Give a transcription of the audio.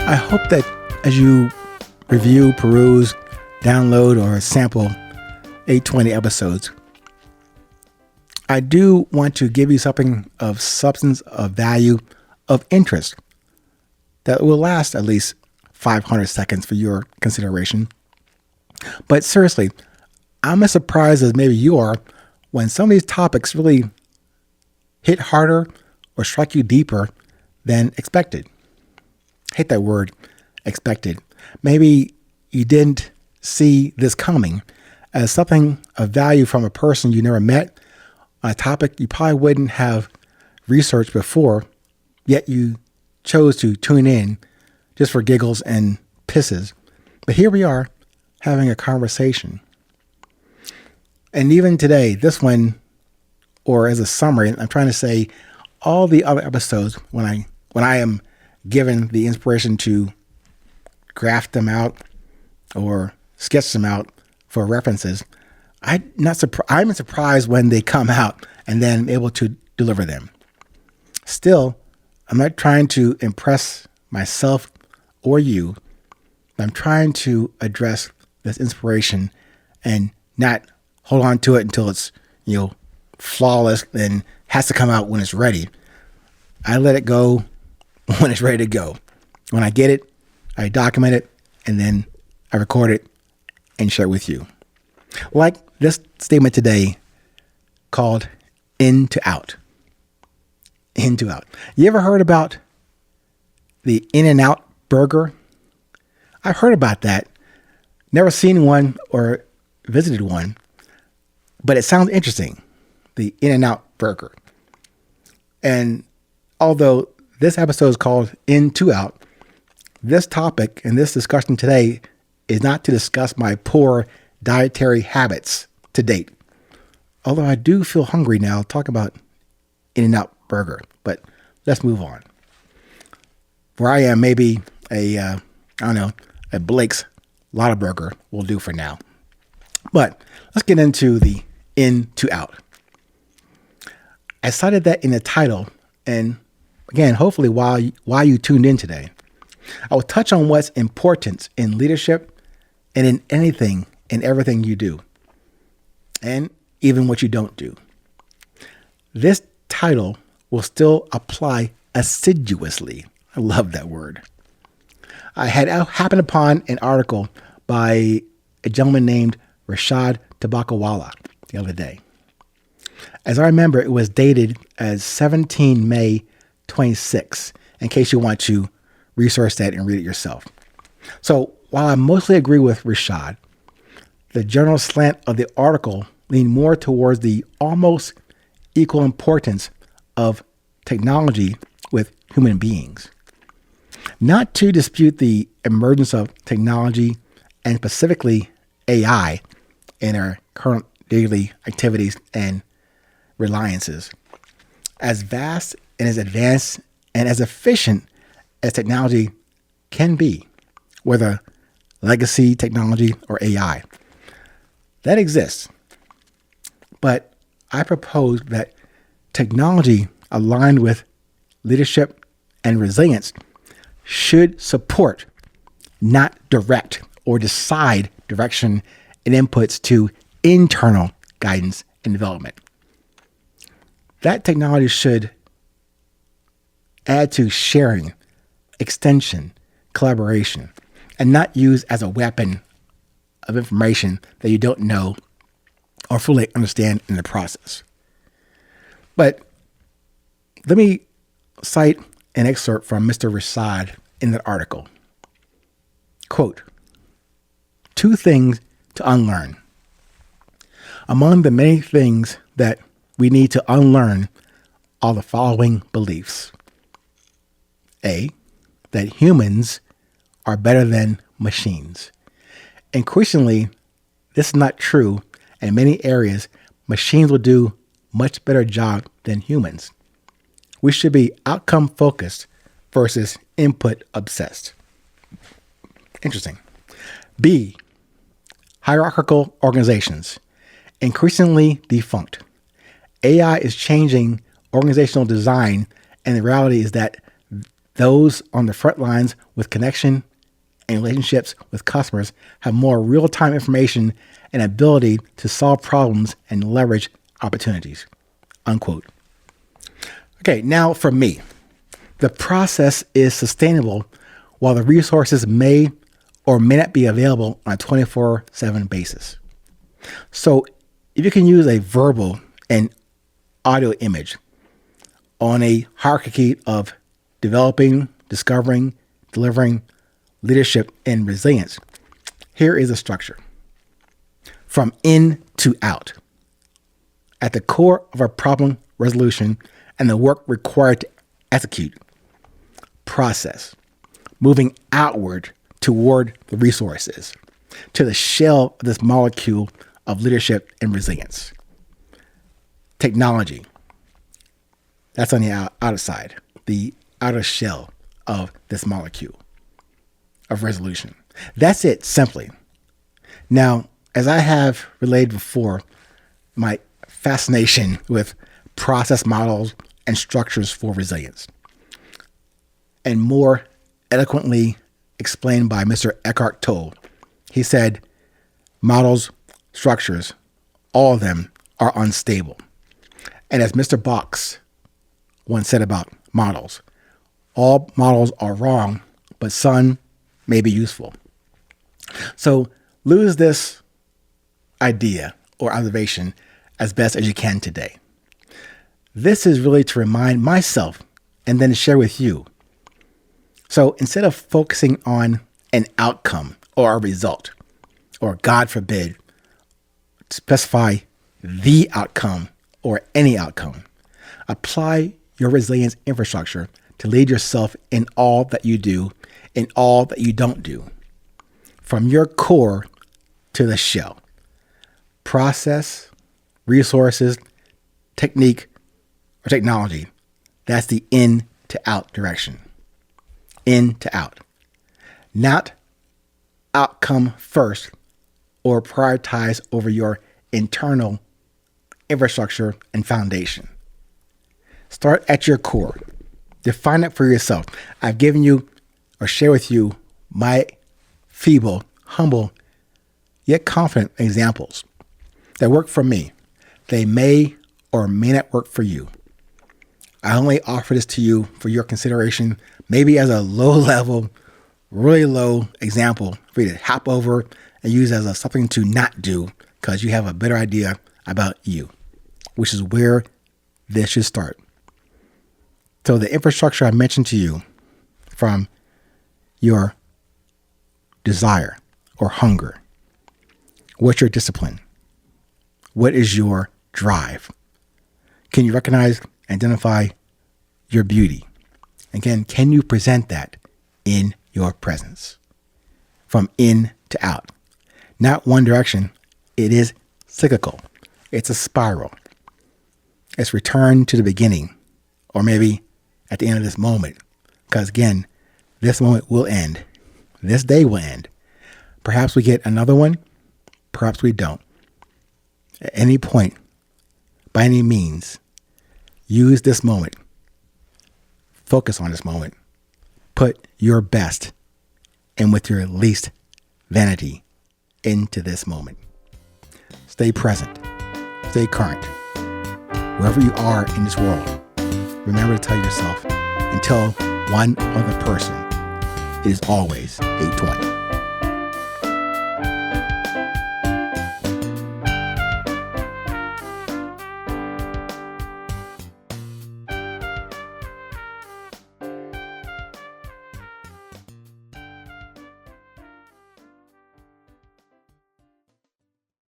I hope that as you review, peruse, download, or sample 820 episodes, I do want to give you something of substance, of value, of interest that will last at least 500 seconds for your consideration. But seriously, I'm as surprised as maybe you are when some of these topics really hit harder or strike you deeper than expected. I hate that word, expected. Maybe you didn't see this coming as something of value from a person you never met, on a topic you probably wouldn't have researched before, yet you chose to tune in just for giggles and pisses. But here we are having a conversation. And even today, this one, or as a summary, I'm trying to say all the other episodes when I am given the inspiration to graph them out or sketch them out for references, I'm surprised when they come out and then I'm able to deliver them. Still, I'm not trying to impress myself or you. I'm trying to address this inspiration and not hold on to it until it's, flawless and has to come out when it's ready. I let it go when it's ready to go. When I get it, I document it, and then I record it and share it with you. Like this statement today called in to out. In to out. You ever heard about the In-N-Out burger? I've heard about that. Never seen one or visited one, but it sounds interesting. The In-N-Out burger. And although this episode is called In to Out, this topic and this discussion today is not to discuss my poor dietary habits to date. Although I do feel hungry now, talk about In-N-Out burger, but let's move on. Where I am, maybe a Blake's Lotta burger will do for now. But let's get into the In to Out. I cited that in the title, and again, hopefully while you tuned in today, I will touch on what's important in leadership and in anything and everything you do, and even what you don't do. This title will still apply assiduously. I love that word. I had happened upon an article by a gentleman named Rashad Tabakawala the other day. As I remember, it was dated as 17 May 26, in case you want to research that and read it yourself. So while I mostly agree with Rashad, the general slant of the article leaned more towards the almost equal importance of technology with human beings. Not to dispute the emergence of technology and specifically AI in our current daily activities and reliances. As vast and as advanced and as efficient as technology can be, whether legacy technology or AI, that exists. But I propose that technology aligned with leadership and resilience should support, not direct or decide direction and inputs to internal guidance and development. That technology should add to sharing, extension, collaboration, and not used as a weapon of information that you don't know or fully understand in the process. But let me cite an excerpt from Mr. Rashad in the article. Quote, 2 things to unlearn. Among the many things that we need to unlearn are the following beliefs. A, that humans are better than machines. Increasingly, this is not true. In many areas, machines will do much better job than humans. We should be outcome focused versus input obsessed. Interesting. B, hierarchical organizations, increasingly defunct. AI is changing organizational design, and the reality is that Those on the front lines with connection and relationships with customers have more real-time information and ability to solve problems and leverage opportunities. Unquote. Okay, now for me, the process is sustainable while the resources may or may not be available on a 24/7 basis. So if you can use a verbal and audio image on a hierarchy of developing, discovering, delivering, leadership, and resilience, here is a structure. From in to out. At the core of our problem resolution and the work required to execute. Process. Moving outward toward the resources, to the shell of this molecule of leadership and resilience. Technology. That's on the outer side, the outer shell of this molecule of resolution. That's it, simply. Now, as I have relayed before, my fascination with process models and structures for resilience, and more eloquently explained by Mr. Eckhart Tolle. He said, models, structures, all of them are unstable. And as Mr. Box once said about models, all models are wrong, but some may be useful. So lose this idea or observation as best as you can today. This is really to remind myself and then to share with you. So instead of focusing on an outcome or a result, or God forbid, specify the outcome or any outcome, apply your resilience infrastructure to lead yourself in all that you do, in all that you don't do, from your core to the shell. Process, resources, technique, or technology. That's the in to out direction. In to out. Not outcome first or prioritize over your internal infrastructure and foundation. Start at your core. Define it for yourself. I've given you or share with you my feeble, humble, yet confident examples that work for me. They may or may not work for you. I only offer this to you for your consideration, maybe as a low-level, really low example for you to hop over and use as something to not do because you have a better idea about you, which is where this should start. So the infrastructure I mentioned to you, from your desire or hunger, what's your discipline? What is your drive? Can you recognize, identify your beauty? Again, can you present that in your presence? From in to out. Not one direction. It is cyclical. It's a spiral. It's return to the beginning, or maybe at the end of this moment. Because again, this moment will end. This day will end. Perhaps we get another one. Perhaps we don't. At any point, by any means, use this moment. Focus on this moment. Put your best and with your least vanity into this moment. Stay present. Stay current. Wherever you are in this world, remember to tell yourself and tell one other person, it is always 8:20.